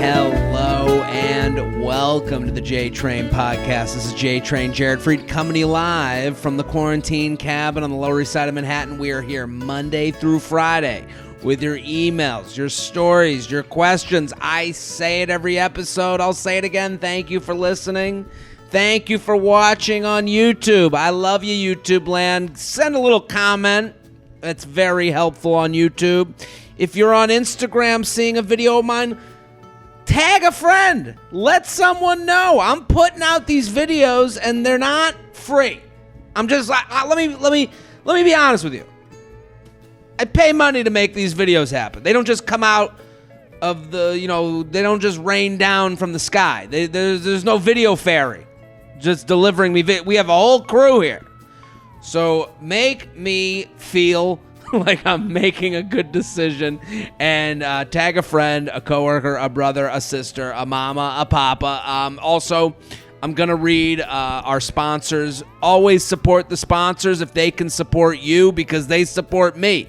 Hello and welcome to the J Train Podcast. This is J Train, Jared Freid, coming to you live from the quarantine cabin on the Lower East Side of Manhattan. We are here Monday through Friday with your emails, your stories, your questions. I say it every episode. I'll say it again. Thank you for listening. Thank you for watching on YouTube. I love you, YouTube land. Send a little comment. It's very helpful on YouTube. If you're on Instagram seeing a video of mine, tag a friend. Let someone know. I'm putting out these videos and they're not free. I'm just like, let me be honest with you. I pay money to make these videos happen. They don't just come out of the, they don't just rain down from the sky. There's no video fairy just delivering me. We have a whole crew here. So make me feel like I'm making a good decision, and tag a friend, a coworker, a brother, a sister, a mama, a papa. Also, I'm going to read our sponsors. Always support the sponsors if they can support you because they support me.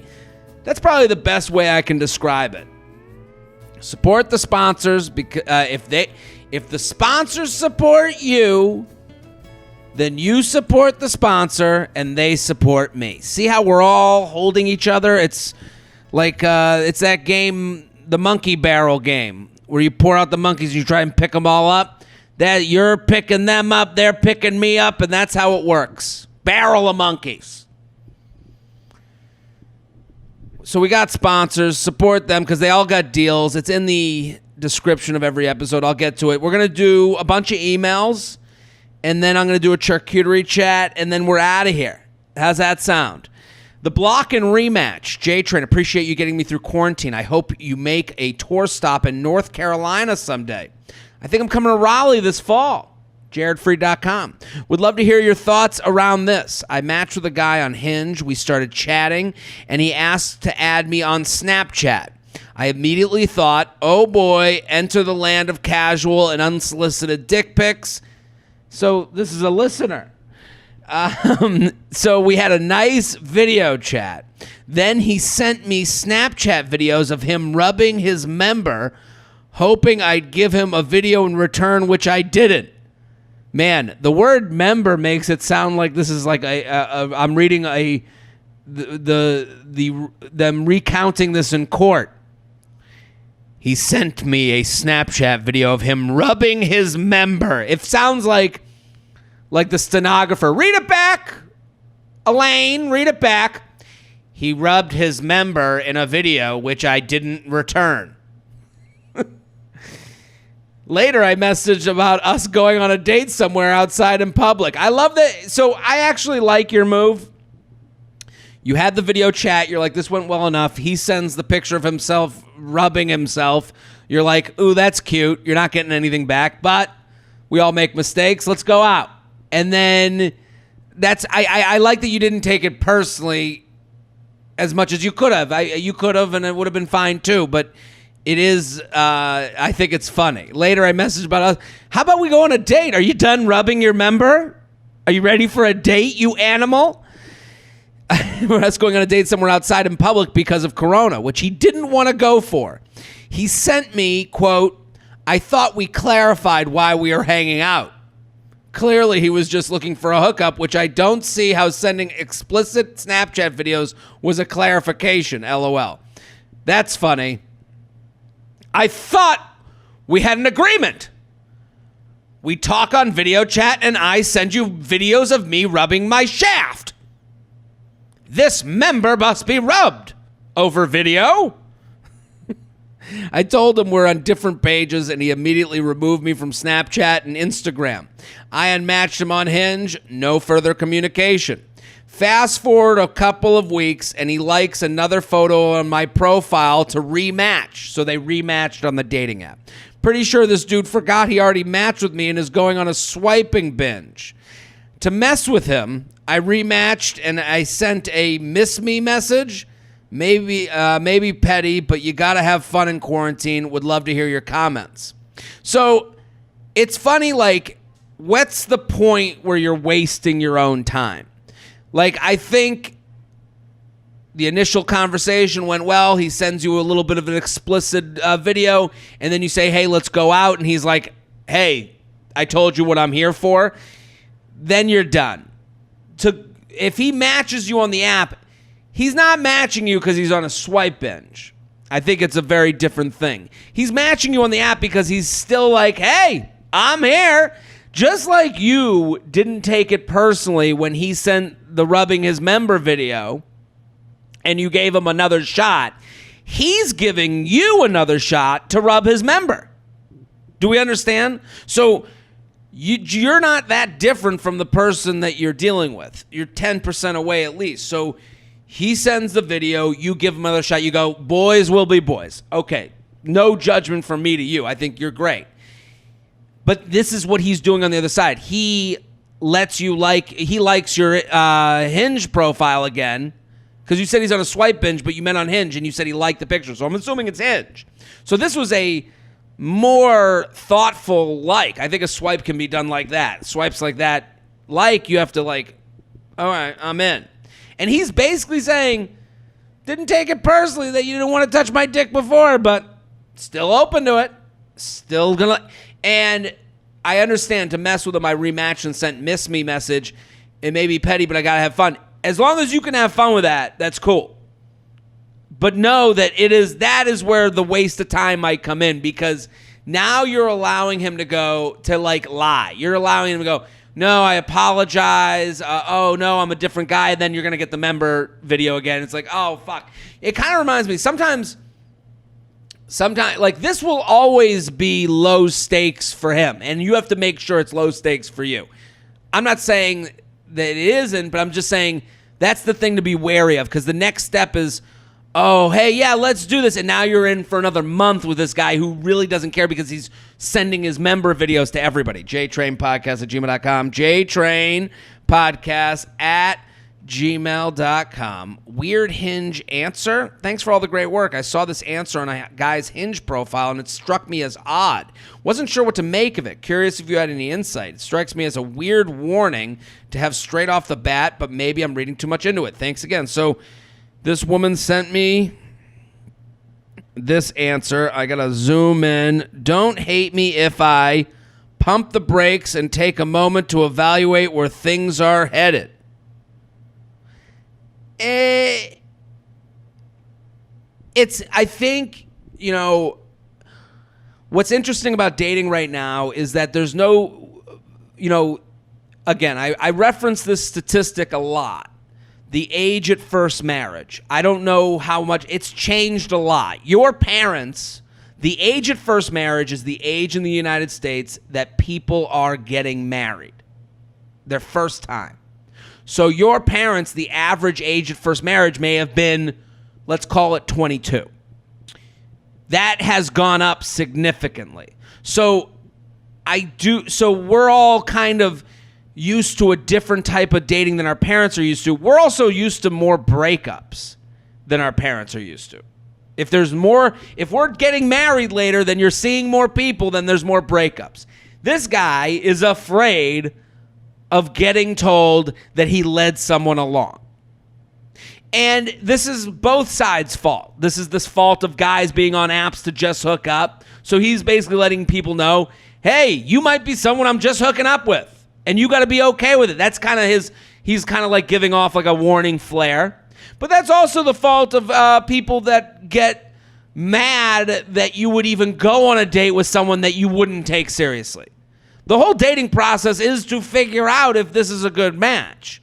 That's probably the best way I can describe it. Support the sponsors because if the sponsors support you, then you support the sponsor and they support me. See how we're all holding each other? It's like it's that game, the monkey barrel game, where you pour out the monkeys and you try and pick them all up. That you're picking them up, they're picking me up, and that's how it works. Barrel of monkeys. So we got sponsors. Support them because they all got deals. It's in the description of every episode. I'll get to it. We're going to do a bunch of emails. And then I'm going to do a charcuterie chat, and then we're out of here. How's that sound? The block and rematch. J-Train, appreciate you getting me through quarantine. I hope you make a tour stop in North Carolina someday. I think I'm coming to Raleigh this fall. JaredFreid.com. Would love to hear your thoughts around this. I matched with a guy on Hinge. We started chatting, and he asked to add me on Snapchat. I immediately thought, oh boy, enter the land of casual and unsolicited dick pics. So this is a listener. So we had a nice video chat. Then he sent me Snapchat videos of him rubbing his member, hoping I'd give him a video in return, which I didn't. Man, the word member makes it sound like this is like I'm reading them recounting this in court. He sent me a Snapchat video of him rubbing his member. It sounds like the stenographer. Read it back. Elaine, read it back. He rubbed his member in a video, which I didn't return. Later, I messaged about us going on a date somewhere outside in public. I love that. So I actually like your move. You had the video chat. You're like, this went well enough. He sends the picture of himself rubbing himself. You're like, ooh, that's cute. You're not getting anything back, but we all make mistakes. Let's go out. And then I like that you didn't take it personally as much as you could have. You could have, and it would have been fine too. But it is, I think it's funny. Later, I messaged about us. How about we go on a date? Are you done rubbing your member? Are you ready for a date, you animal? We're us going on a date somewhere outside in public because of Corona, which he didn't want to go for. He sent me, quote, I thought we clarified why we are hanging out. Clearly, he was just looking for a hookup, which I don't see how sending explicit Snapchat videos was a clarification, LOL. That's funny. I thought we had an agreement. We talk on video chat, and I send you videos of me rubbing my shaft. This member must be rubbed over video. I told him we're on different pages, and he immediately removed me from Snapchat and Instagram. I unmatched him on Hinge. No further communication. Fast forward a couple of weeks, and he likes another photo on my profile to rematch. So they rematched on the dating app. Pretty sure this dude forgot he already matched with me and is going on a swiping binge. To mess with him, I rematched, and I sent a miss me message. Maybe petty, but you got to have fun in quarantine. Would love to hear your comments. So it's funny, like, what's the point where you're wasting your own time? Like, I think the initial conversation went well. He sends you a little bit of an explicit video, and then you say, hey, let's go out. And he's like, hey, I told you what I'm here for. Then you're done. If he matches you on the app, he's not matching you because he's on a swipe binge. I think it's a very different thing. He's matching you on the app because he's still like, hey, I'm here. Just like you didn't take it personally when he sent the rubbing his member video and you gave him another shot, he's giving you another shot to rub his member. Do we understand? So you're not that different from the person that you're dealing with. You're 10% away at least. So he sends the video, you give him another shot, you go, boys will be boys. Okay, no judgment from me to you. I think you're great. But this is what he's doing on the other side. He likes your Hinge profile again, because you said he's on a swipe binge, but you meant on Hinge, and you said he liked the picture. So I'm assuming it's Hinge. So this was a more thoughtful like. I think a swipe can be done like that. Swipes like that, you have to all right, I'm in. And he's basically saying, didn't take it personally that you didn't want to touch my dick before, but still open to it. Still gonna. And I understand to mess with him, I rematched and sent miss me message. It may be petty, but I gotta have fun. As long as you can have fun with that, that's cool. But know that that is where the waste of time might come in, because now you're allowing him to lie. You're allowing him to go, no, I apologize. Oh, no, I'm a different guy. Then you're going to get the member video again. It's like, oh, fuck. It kind of reminds me, sometimes, this will always be low stakes for him, and you have to make sure it's low stakes for you. I'm not saying that it isn't, but I'm just saying that's the thing to be wary of, because the next step is, oh, hey, yeah, let's do this. And now you're in for another month with this guy who really doesn't care because he's sending his member videos to everybody. JTrainPodcast@gmail.com. JTrainPodcast@gmail.com. Weird Hinge answer. Thanks for all the great work. I saw this answer on a guy's Hinge profile, and it struck me as odd. Wasn't sure what to make of it. Curious if you had any insight. It strikes me as a weird warning to have straight off the bat, but maybe I'm reading too much into it. Thanks again. So this woman sent me this answer. I got to zoom in. Don't hate me if I pump the brakes and take a moment to evaluate where things are headed. I think, what's interesting about dating right now is that there's no, again, I reference this statistic a lot. The age at first marriage. I don't know how much it's changed a lot. Your parents, the age at first marriage is the age in the United States that people are getting married. Their first time. So your parents, the average age at first marriage may have been, let's call it 22. That has gone up significantly. So we're all kind of used to a different type of dating than our parents are used to. We're also used to more breakups than our parents are used to. If we're getting married later, then you're seeing more people, then there's more breakups. This guy is afraid of getting told that he led someone along. And this is both sides' fault. This is this fault of guys being on apps to just hook up. So he's basically letting people know, hey, you might be someone I'm just hooking up with. And you got to be okay with it. That's kind of he's kind of like giving off like a warning flare. But that's also the fault of people that get mad that you would even go on a date with someone that you wouldn't take seriously. The whole dating process is to figure out if this is a good match.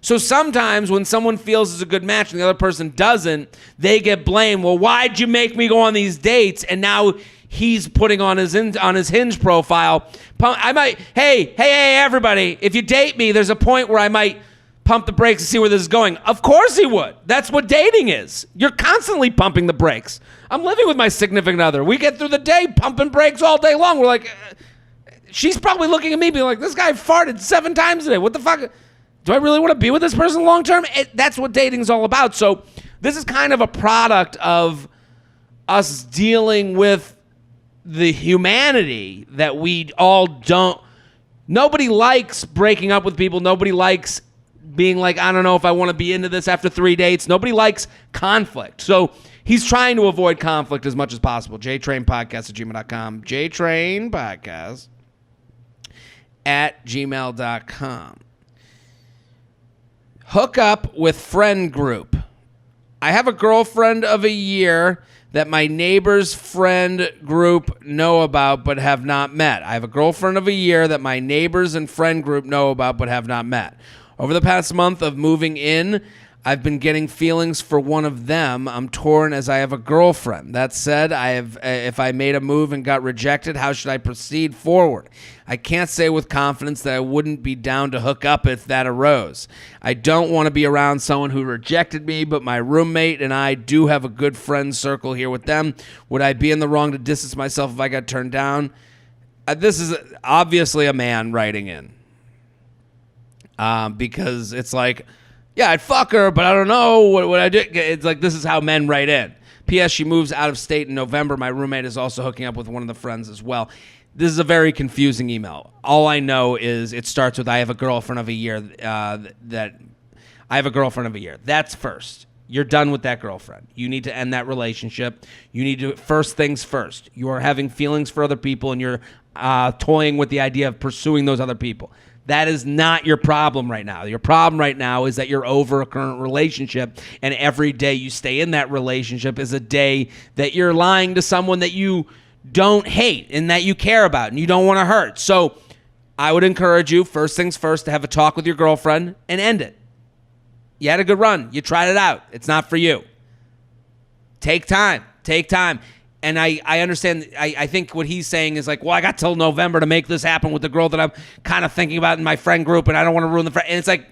So sometimes when someone feels it's a good match and the other person doesn't, they get blamed. Well, why'd you make me go on these dates? And now he's putting on his Hinge profile. Hey, everybody, if you date me, there's a point where I might pump the brakes and see where this is going. Of course he would. That's what dating is. You're constantly pumping the brakes. I'm living with my significant other. We get through the day pumping brakes all day long. We're like, she's probably looking at me being like, this guy farted 7 times today. What the fuck? Do I really want to be with this person long term? That's what dating's all about. So this is kind of a product of us dealing with the humanity that we all don't. Nobody likes breaking up with people. Nobody likes being like, I don't know if I want to be into this after 3 dates. Nobody likes conflict. So he's trying to avoid conflict as much as possible. jtrainpodcast@gmail.com. jtrainpodcast@gmail.com. Hook up with friend group. I have a girlfriend of a year that my neighbor's friend group know about but have not met. I have a girlfriend of a year that my neighbors and friend group know about but have not met. Over the past month of moving in, I've been getting feelings for one of them. I'm torn as I have a girlfriend. That said, if I made a move and got rejected, how should I proceed forward? I can't say with confidence that I wouldn't be down to hook up if that arose. I don't want to be around someone who rejected me, but my roommate and I do have a good friend circle here with them. Would I be in the wrong to distance myself if I got turned down? This is obviously a man writing in. Because it's like, yeah, I'd fuck her, but I don't know what I do. It's like, this is how men write in. P.S. She moves out of state in November. My roommate is also hooking up with one of the friends as well. This is a very confusing email. All I know is it starts with, I have a girlfriend of a year. That's first. You're done with that girlfriend. You need to end that relationship. You need to, first things first. You are having feelings for other people, and you're toying with the idea of pursuing those other people. That is not your problem right now. Your problem right now is that you're over a current relationship, and every day you stay in that relationship is a day that you're lying to someone that you don't hate and that you care about and you don't want to hurt. So I would encourage you, first things first, to have a talk with your girlfriend and end it. You had a good run. You tried it out. It's not for you. Take time. And I understand, I think what he's saying is like, well, I got till November to make this happen with the girl that I'm kind of thinking about in my friend group, and I don't want to ruin the friend. And it's like,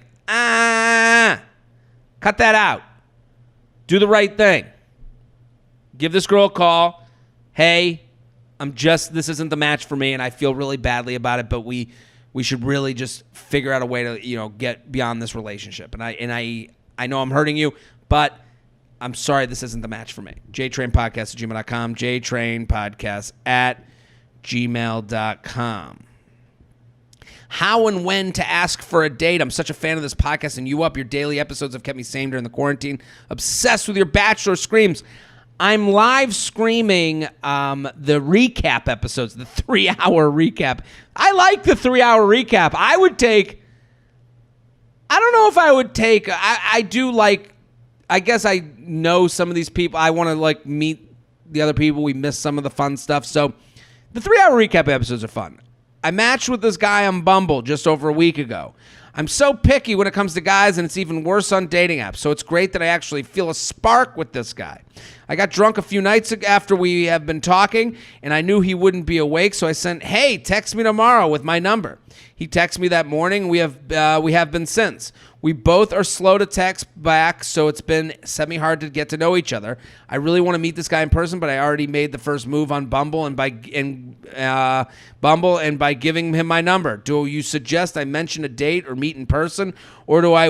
cut that out. Do the right thing. Give this girl a call. Hey, this isn't the match for me, and I feel really badly about it, but we should really just figure out a way to, get beyond this relationship. And I know I'm hurting you, but I'm sorry, this isn't the match for me. jtrainpodcast@gmail.com. jtrainpodcast@gmail.com. How and when to ask for a date. I'm such a fan of this podcast and you up. Your daily episodes have kept me sane during the quarantine. Obsessed with your Bachelor Screams. I'm live streaming the recap episodes, the 3-hour recap. I like the 3-hour recap. I don't know if I would take, I do like, I guess I know some of these people. I want to meet the other people. We missed some of the fun stuff. So the 3-hour recap episodes are fun. I matched with this guy on Bumble just over a week ago. I'm so picky when it comes to guys, and it's even worse on dating apps. So it's great that I actually feel a spark with this guy. I got drunk a few nights after we have been talking, and I knew he wouldn't be awake, so I sent, hey, text me tomorrow with my number. He texted me that morning. We have been since. We both are slow to text back, so it's been semi-hard to get to know each other. I really want to meet this guy in person, but I already made the first move on Bumble and by giving him my number. Do you suggest I mention a date or meet in person, or do I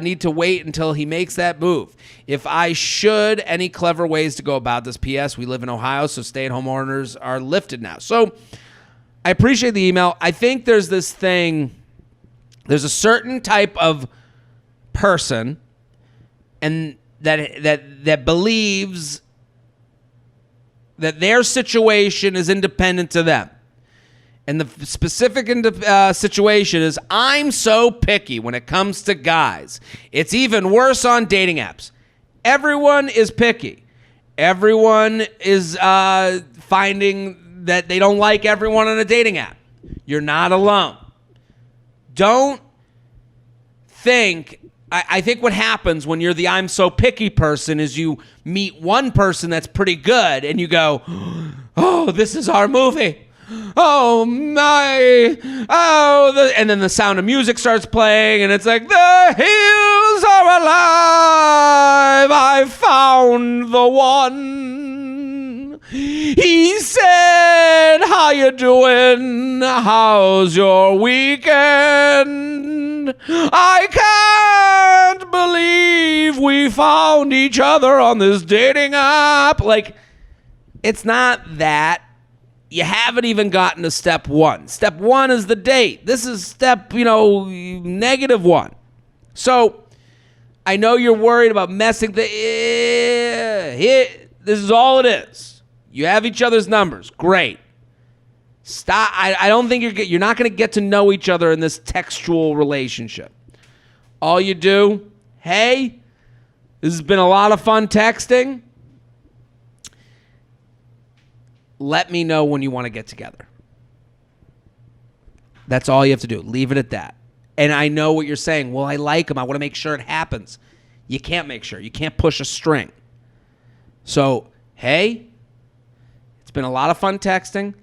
need to wait until he makes that move? If I should, any clever ways to go about this? P.S. We live in Ohio, so stay-at-home orders are lifted now. So I appreciate the email. I think there's this thing. There's a certain type of person and that believes that their situation is independent to them. And the specific situation is, I'm so picky when it comes to guys. It's even worse on dating apps. Everyone is picky. Everyone is finding that they don't like everyone on a dating app. You're not alone. Don't think, I think what happens when you're the I'm so picky person is you meet one person that's pretty good and you go, oh, this is our movie. Oh my, and then the Sound of Music starts playing and it's like, the hills are alive, I found the one. He said, how you doing? How's your weekend? I can't believe we found each other on this dating app. Like, it's not that. You haven't even gotten to step one. Step one is the date. This is step, -1. So I know you're worried about messing this is all it is. You have each other's numbers. Great. Stop. I don't think you're not going to get to know each other in this textual relationship. All you do, hey, this has been a lot of fun texting. Let me know when you want to get together. That's all you have to do. Leave it at that. And I know what you're saying. Well, I like him. I want to make sure it happens. You can't make sure. You can't push a string. So, hey, it's been a lot of fun texting.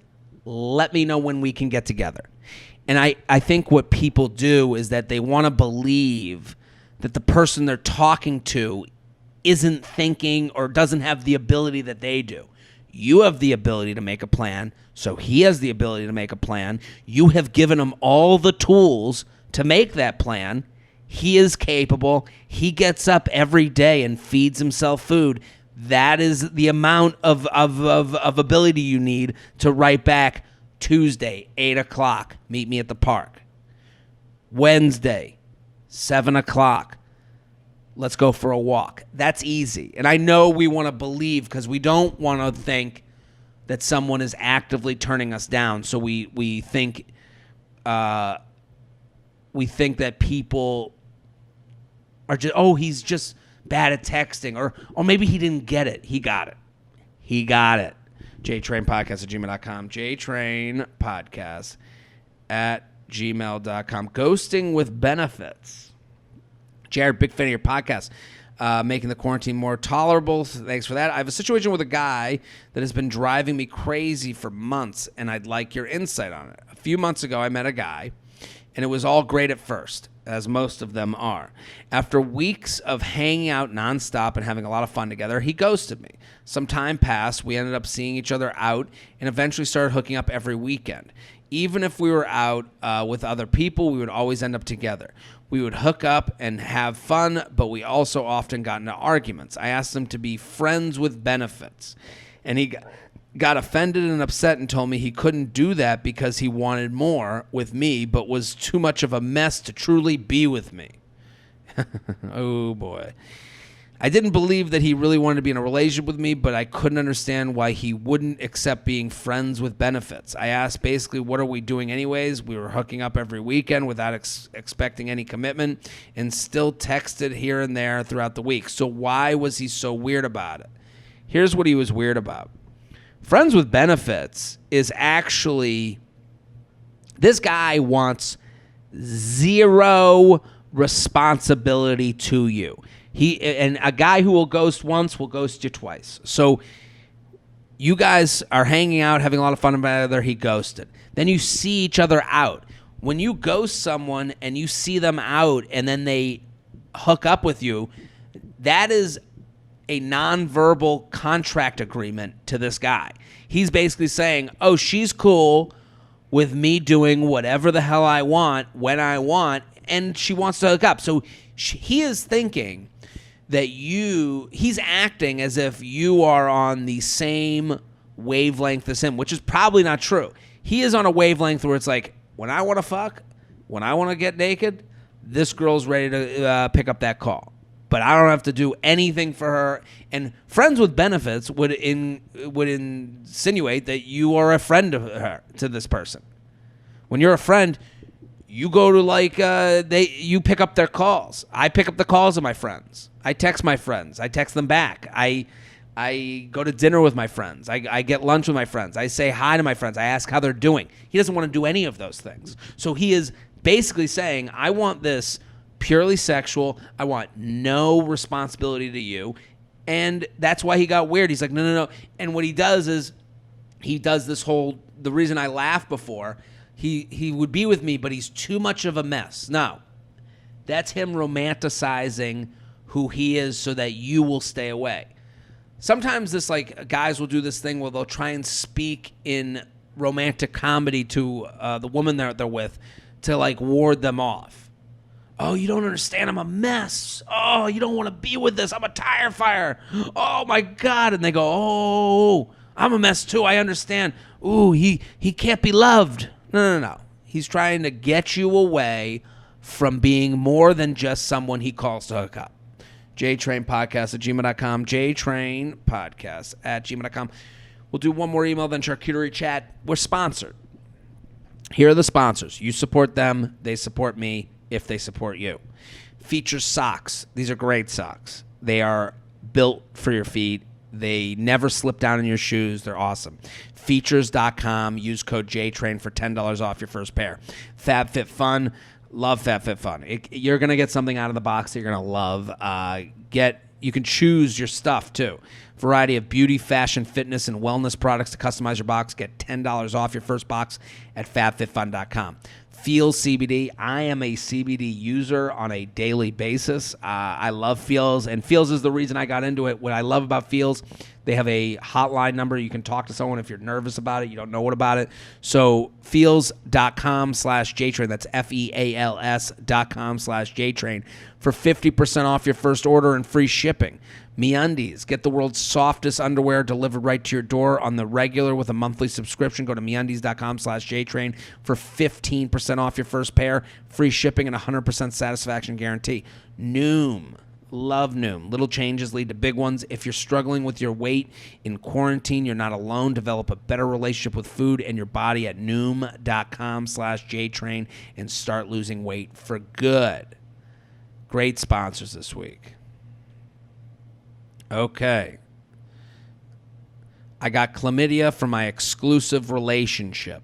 Let me know when we can get together. And I think what people do is that they want to believe that the person they're talking to isn't thinking or doesn't have the ability that they do. You have the ability to make a plan, so he has the ability to make a plan. You have given him all the tools to make that plan. He is capable. He gets up every day and feeds himself food. That is the amount of ability you need to write back, Tuesday, 8 o'clock, meet me at the park. Wednesday, 7 o'clock, let's go for a walk. That's easy. And I know we want to believe because we don't want to think that someone is actively turning us down. So we think that people are just, he's just bad at texting, or maybe he didn't get it. He got it. JTrainPodcast@gmail.com. JTrainPodcast@gmail.com. Ghosting with benefits. Jared, big fan of your podcast. Making the quarantine more tolerable. Thanks for that. I have a situation with a guy that has been driving me crazy for months, and I'd like your insight on it. A few months ago, I met a guy, and it was all great at first, as most of them are. After weeks of hanging out nonstop and having a lot of fun together, he ghosted me. Some time passed. We ended up seeing each other out and eventually started hooking up every weekend. Even if we were out with other people, we would always end up together. We would hook up and have fun, but we also often got into arguments. I asked him to be friends with benefits, and he got offended and upset and told me he couldn't do that because he wanted more with me, but was too much of a mess to truly be with me. Oh, boy. I didn't believe that he really wanted to be in a relationship with me, but I couldn't understand why he wouldn't accept being friends with benefits. I asked basically, what are we doing anyways? We were hooking up every weekend without expecting any commitment and still texted here and there throughout the week. So why was he so weird about it? Here's what he was weird about. Friends with benefits is actually, this guy wants zero responsibility to you. And a guy who will ghost once will ghost you twice. So you guys are hanging out, having a lot of fun together. He ghosted. Then you see each other out. When you ghost someone and you see them out and then they hook up with you, that is a nonverbal contract agreement to this guy. He's basically saying, oh, she's cool with me doing whatever the hell I want when I want, and she wants to hook up. So he is thinking that he's acting as if you are on the same wavelength as him, which is probably not true. He is on a wavelength where it's like, when I want to fuck, when I want to get naked, this girl's ready to pick up that call. But I don't have to do anything for her. And friends with benefits would insinuate that you are a friend to this person. When you're a friend, you go to you pick up their calls. I pick up the calls of my friends. I text my friends. I text them back. I go to dinner with my friends. I get lunch with my friends. I say hi to my friends. I ask how they're doing. He doesn't want to do any of those things. So he is basically saying, I want this purely sexual. I want no responsibility to you. And that's why he got weird. He's like, no. And what he does is he does this whole, the reason I laughed before, he would be with me, but he's too much of a mess. No, that's him romanticizing who he is so that you will stay away. Sometimes guys will do this thing where they'll try and speak in romantic comedy to the woman they're with to ward them off. Oh, you don't understand. I'm a mess. Oh, you don't want to be with this. I'm a tire fire. Oh, my God. And they go, oh, I'm a mess, too. I understand. Ooh, he can't be loved. No. He's trying to get you away from being more than just someone he calls to hook up. JTrainPodcast@gmail.com. JTrainPodcast@gmail.com. We'll do one more email, then charcuterie chat. We're sponsored. Here are the sponsors. You support them. They support me if they support you. Features socks. These are great socks. They are built for your feet. They never slip down in your shoes. They're awesome. Features.com. Use code JTRAIN for $10 off your first pair. FabFitFun. Love FabFitFun. You're going to get something out of the box that you're going to love. You can choose your stuff, too. Variety of beauty, fashion, fitness, and wellness products to customize your box. Get $10 off your first box at FabFitFun.com. Feels CBD. I am a CBD user on a daily basis. I love Feels, and Feels is the reason I got into it. What I love about Feels, they have a hotline number. You can talk to someone if you're nervous about it, you don't know what about it. So feels.com/JTrain, that's FEALS.com/JTrain for 50% off your first order and free shipping. MeUndies, get the world's softest underwear delivered right to your door on the regular with a monthly subscription. Go to MeUndies.com/JTrain for 15% off your first pair, free shipping, and 100% satisfaction guarantee. Noom. Love Noom. Little changes lead to big ones. If you're struggling with your weight in quarantine, you're not alone. Develop a better relationship with food and your body at Noom.com/JTrain and start losing weight for good. Great sponsors this week. Okay. I got chlamydia from my exclusive relationship.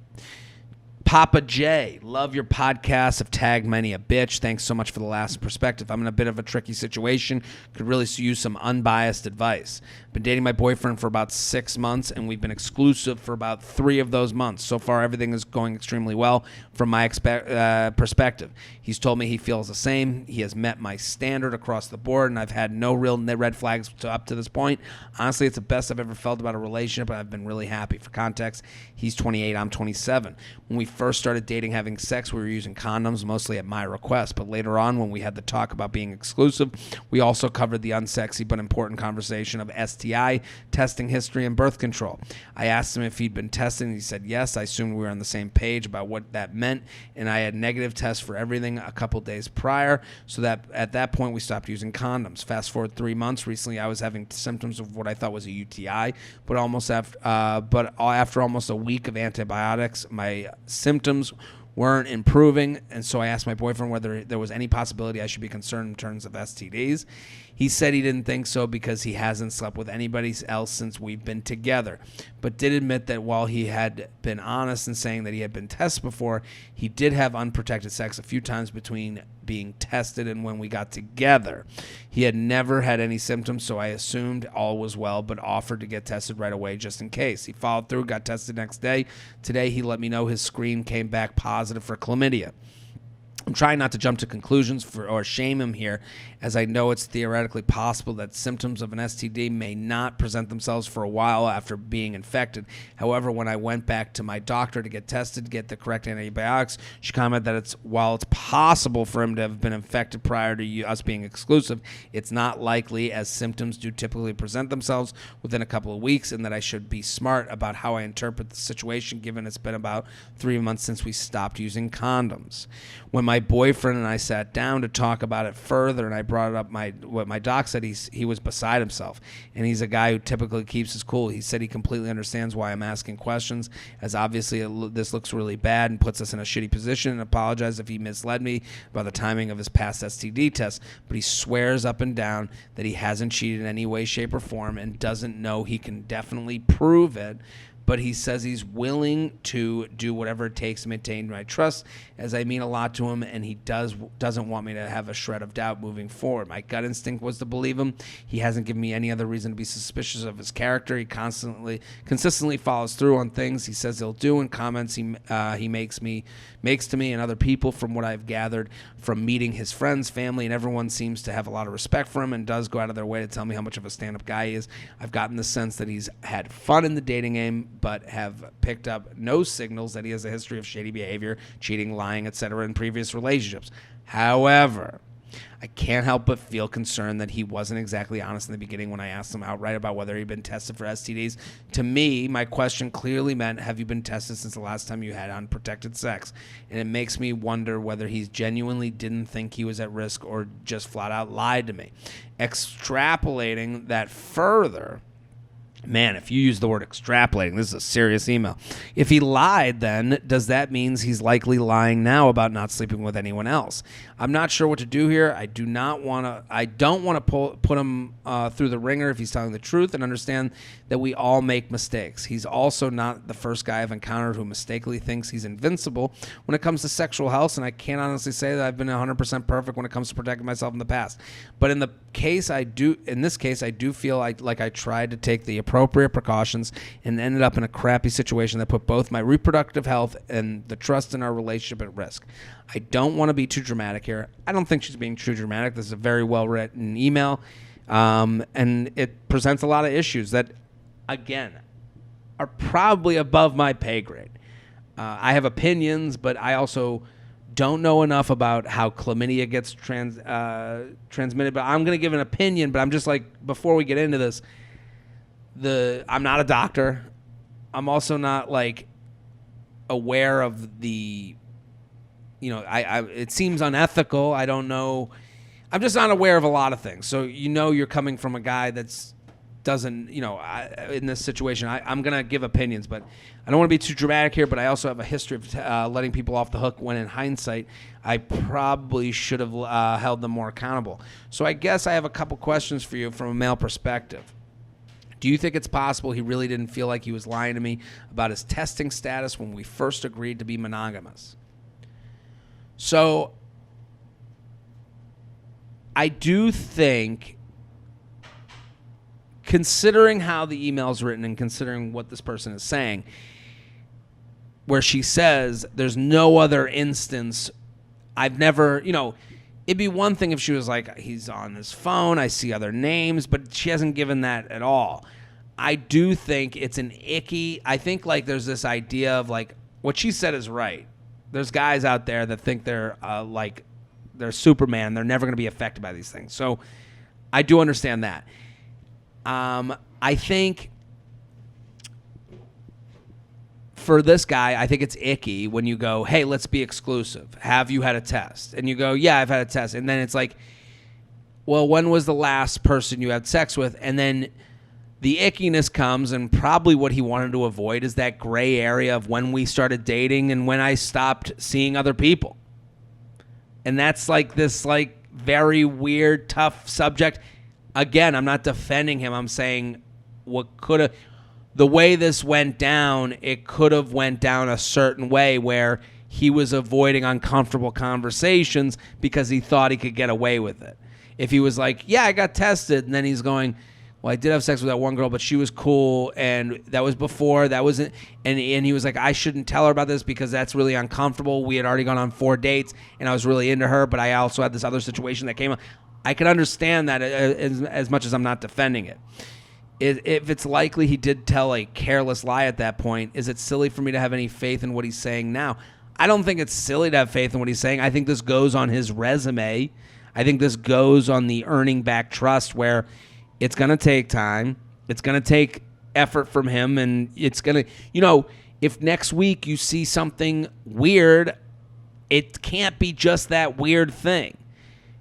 Papa J, love your podcast. Have tagged many a bitch. Thanks so much for the last perspective. I'm in a bit of a tricky situation. Could really use some unbiased advice. Been dating my boyfriend for about 6 months, and we've been exclusive for about 3 of those months. So far, everything is going extremely well from my perspective. He's told me he feels the same. He has met my standard across the board, and I've had no real red flags up to this point. Honestly, it's the best I've ever felt about a relationship, and I've been really happy. For context, he's 28, I'm 27. When we first started dating, having sex, we were using condoms, mostly at my request. But later on, when we had the talk about being exclusive, we also covered the unsexy but important conversation of STI, testing history, and birth control. I asked him if he'd been tested, and he said yes. I assumed we were on the same page about what that meant, and I had negative tests for everything a couple days prior, so that at that point, we stopped using condoms. Fast forward 3 months. Recently, I was having symptoms of what I thought was a UTI, but after almost a week of antibiotics, my symptoms weren't improving, and so I asked my boyfriend whether there was any possibility I should be concerned in terms of STDs. He said he didn't think so because he hasn't slept with anybody else since we've been together, but did admit that while he had been honest in saying that he had been tested before, he did have unprotected sex a few times between being tested and when we got together. He had never had any symptoms, so I assumed all was well, but offered to get tested right away just in case. He followed through, got tested next day. Today, he let me know his screen came back positive for chlamydia. I'm trying not to jump to conclusions or shame him here, as I know it's theoretically possible that symptoms of an STD may not present themselves for a while after being infected. However, when I went back to my doctor to get tested, get the correct antibiotics, she commented that while it's possible for him to have been infected prior to us being exclusive, it's not likely, as symptoms do typically present themselves within a couple of weeks, and that I should be smart about how I interpret the situation, given it's been about 3 months since we stopped using condoms. When my boyfriend and I sat down to talk about it further, and I brought up what my doc said, he was beside himself, and he's a guy who typically keeps his cool. He said he completely understands why I'm asking questions, as obviously this looks really bad and puts us in a shitty position, and apologized if he misled me about the timing of his past STD test, but he swears up and down that he hasn't cheated in any way, shape, or form, and doesn't know he can definitely prove it. But he says he's willing to do whatever it takes to maintain my trust, as I mean a lot to him, and he doesn't want me to have a shred of doubt moving forward. My gut instinct was to believe him. He hasn't given me any other reason to be suspicious of his character. He consistently follows through on things he says he'll do, and comments he makes to me and other people. From what I've gathered from meeting his friends, family, and everyone seems to have a lot of respect for him, and does go out of their way to tell me how much of a stand-up guy he is. I've gotten the sense that he's had fun in the dating game, but have picked up no signals that he has a history of shady behavior, cheating, lying, etc. in previous relationships. However, I can't help but feel concerned that he wasn't exactly honest in the beginning when I asked him outright about whether he'd been tested for STDs. To me, my question clearly meant, have you been tested since the last time you had unprotected sex? And it makes me wonder whether he genuinely didn't think he was at risk or just flat out lied to me. Extrapolating that further, man, if you use the word extrapolating, this is a serious email. If he lied, then does that mean he's likely lying now about not sleeping with anyone else? I'm not sure what to do here. I don't want to put him through the ringer if he's telling the truth, and understand that we all make mistakes. He's also not the first guy I've encountered who mistakenly thinks he's invincible when it comes to sexual health, and I can't honestly say that I've been 100% perfect when it comes to protecting myself in the past. But in this case, I do feel like I tried to take the appropriate precautions and ended up in a crappy situation that put both my reproductive health and the trust in our relationship at risk. I don't want to be too dramatic here. I don't think she's being too dramatic. This is a very well-written email, and it presents a lot of issues that, again, are probably above my pay grade. I have opinions, but I also don't know enough about how chlamydia gets transmitted. But I'm going to give an opinion, but I'm just like, before we get into this, I'm not a doctor. I'm also not like aware of the, it seems unethical. I don't know. I'm just not aware of a lot of things. So, you're coming from a guy that's doesn't, in this situation, I'm going to give opinions, but I don't want to be too dramatic here, but I also have a history of letting people off the hook when in hindsight, I probably should have held them more accountable. So I guess I have a couple questions for you from a male perspective. Do you think it's possible he really didn't feel like he was lying to me about his testing status when we first agreed to be monogamous? So I do think, considering how the email is written and considering what this person is saying, where she says there's no other instance, I've never, it'd be one thing if she was like, he's on his phone, I see other names, but she hasn't given that at all. I do think it's an icky, I think like there's this idea of like, what she said is right. There's guys out there that think they're they're Superman, they're never going to be affected by these things. So I do understand that. I think for this guy, I think it's icky when you go, hey, let's be exclusive. Have you had a test? And you go, yeah, I've had a test. And then it's like, well, when was the last person you had sex with? And then the ickiness comes, and probably what he wanted to avoid is that gray area of when we started dating and when I stopped seeing other people. And that's like this like very weird, tough subject. Again, I'm not defending him. I'm saying the way this went down, it could have went down a certain way where he was avoiding uncomfortable conversations because he thought he could get away with it. If he was like, yeah, I got tested, and then he's going, well, I did have sex with that one girl, but she was cool, and that was before, that wasn't, and he was like, I shouldn't tell her about this because that's really uncomfortable. We had already gone on 4 dates, and I was really into her, but I also had this other situation that came up. I can understand that as much as I'm not defending it. If it's likely he did tell a careless lie at that point, is it silly for me to have any faith in what he's saying now? I don't think it's silly to have faith in what he's saying. I think this goes on his resume. I think this goes on the earning back trust, where it's going to take time. It's going to take effort from him, and it's going to, if next week you see something weird, it can't be just that weird thing.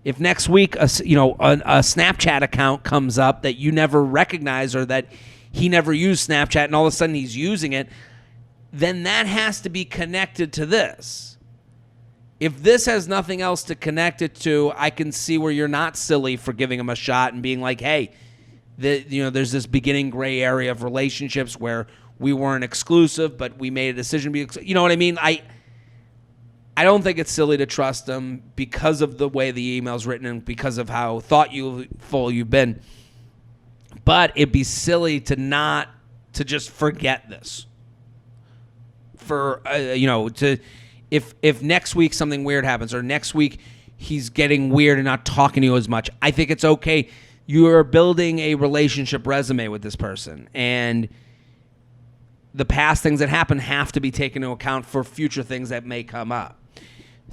If next week a Snapchat account comes up that you never recognize, or that he never used Snapchat and all of a sudden he's using it, then that has to be connected to this. If this has nothing else to connect it to, I can see where you're not silly for giving him a shot and being like, hey, there's this beginning gray area of relationships where we weren't exclusive, but we made a decision to be exclusive. You know what I mean? I don't think it's silly to trust him because of the way the email's written and because of how thoughtful you've been. But it'd be silly to just forget this. If next week something weird happens, or next week he's getting weird and not talking to you as much, I think it's okay. You are building a relationship resume with this person, and the past things that happen have to be taken into account for future things that may come up.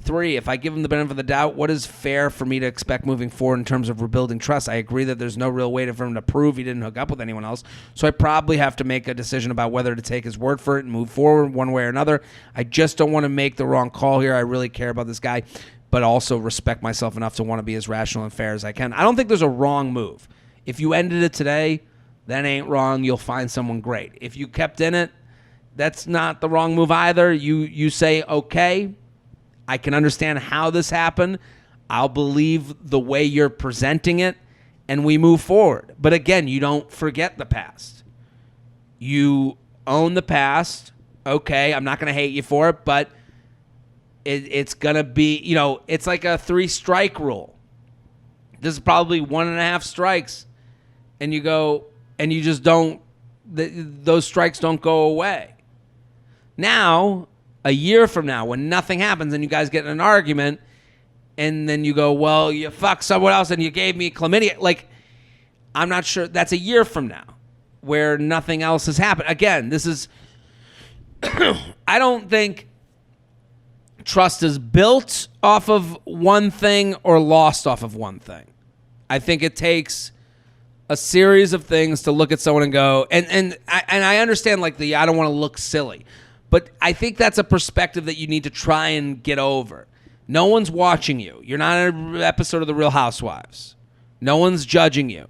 3, if I give him the benefit of the doubt, what is fair for me to expect moving forward in terms of rebuilding trust? I agree that there's no real way for him to prove he didn't hook up with anyone else, so I probably have to make a decision about whether to take his word for it and move forward one way or another. I just don't want to make the wrong call here. I really care about this guy, but also respect myself enough to want to be as rational and fair as I can. I don't think there's a wrong move. If you ended it today, that ain't wrong. You'll find someone great. If you kept in it, that's not the wrong move either. You say, okay, I can understand how this happened. I'll believe the way you're presenting it, and we move forward. But again, you don't forget the past. You own the past. Okay, I'm not going to hate you for it, but it's going to be, it's like a 3-strike rule. This is probably 1.5 strikes, and you go, and you just don't, those strikes don't go away. Now, a year from now, when nothing happens and you guys get in an argument, and then you go, well, you fucked someone else and you gave me chlamydia. Like, I'm not sure. That's a year from now where nothing else has happened. Again, this is, I don't think trust is built off of one thing or lost off of one thing. I think it takes a series of things to look at someone and go, and I understand, like, I don't want to look silly. But I think that's a perspective that you need to try and get over. No one's watching you. You're not in an episode of The Real Housewives. No one's judging you.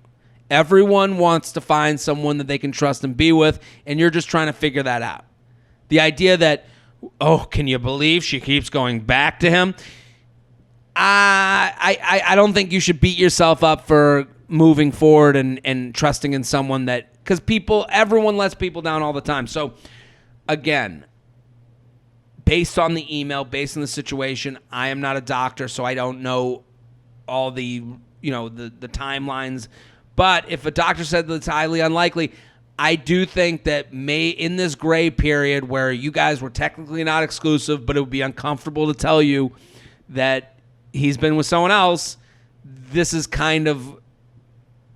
Everyone wants to find someone that they can trust and be with, and you're just trying to figure that out. The idea that, oh, can you believe she keeps going back to him? I don't think you should beat yourself up for moving forward and trusting in someone that, because everyone lets people down all the time. So, again, based on the email, based on the situation, I am not a doctor, so I don't know all the timelines. But if a doctor said that it's highly unlikely, I do think that in this gray period where you guys were technically not exclusive, but it would be uncomfortable to tell you that he's been with someone else, this is kind of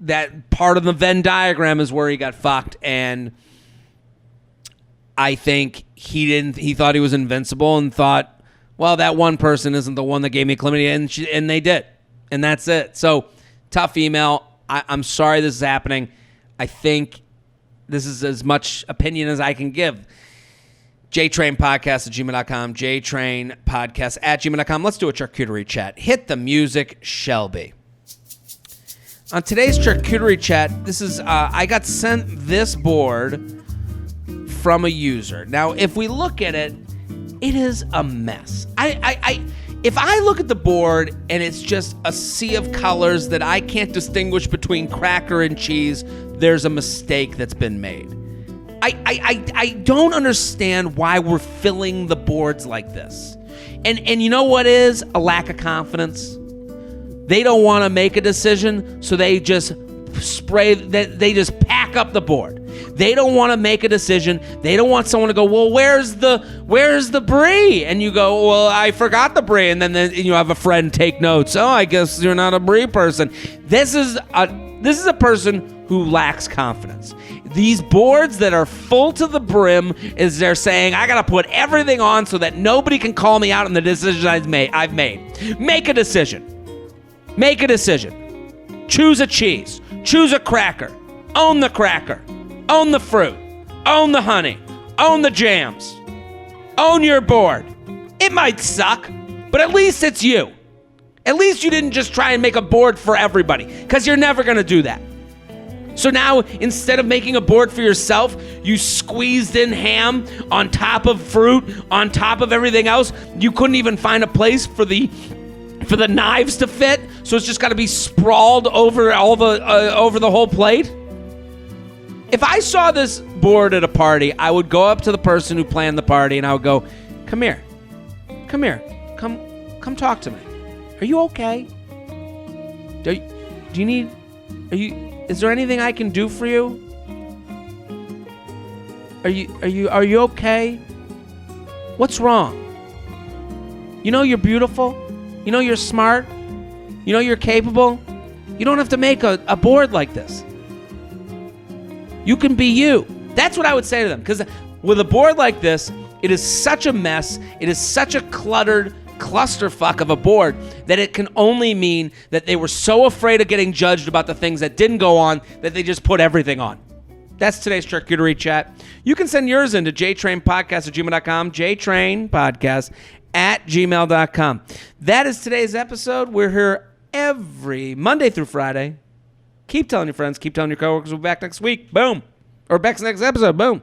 that part of the Venn diagram is where he got fucked, and I think he thought he was invincible and thought, well, that one person isn't the one that gave me chlamydia, and they did. And that's it. So, tough email. I'm sorry this is happening. I think this is as much opinion as I can give. JTrainPodcast@gmail.com, JTrainPodcast@gmail.com. Let's do a charcuterie chat. Hit the music, Shelby. On today's charcuterie chat, this is I got sent this board from a user. Now, if we look at it, it is a mess. If I look at the board and it's just a sea of colors that I can't distinguish between cracker and cheese, there's a mistake that's been made. I don't understand why we're filling the boards like this. And you know what is? A lack of confidence. They don't want to make a decision, so they just they just pack up the board. They don't want to make a decision. They don't want someone to go, well, where's the brie? And you go, well, I forgot the brie. And then you have a friend take notes. Oh, I guess you're not a brie person. This is a person who lacks confidence. These boards that are full to the brim is they're saying, I got to put everything on so that nobody can call me out on the decision I've made. Make a decision. Make a decision. Choose a cheese. Choose a cracker. Own the cracker. Own the fruit. Own the honey. Own the jams. Own your board. It might suck, but at least it's you. At least you didn't just try and make a board for everybody, because you're never going to do that. So now, instead of making a board for yourself, you squeezed in ham on top of fruit, on top of everything else. You couldn't even find a place for the knives to fit, so it's just got to be sprawled over over the whole plate. If I saw this board at a party, I would go up to the person who planned the party and I would go, come here, come talk to me. Are you okay? Is there anything I can do for you? Are you okay? What's wrong? You know you're beautiful. You know you're smart. You know you're capable. You don't have to make a board like this. You can be you. That's what I would say to them. Because with a board like this, it is such a mess. It is such a cluttered, clusterfuck of a board that it can only mean that they were so afraid of getting judged about the things that didn't go on that they just put everything on. That's today's charcuterie chat. You can send yours in to jtrainpodcast@gmail.com, jtrainpodcast@gmail.com. That is today's episode. We're here every Monday through Friday. Keep telling your friends, keep telling your coworkers. We'll be back next week. Boom. Or back next episode. Boom.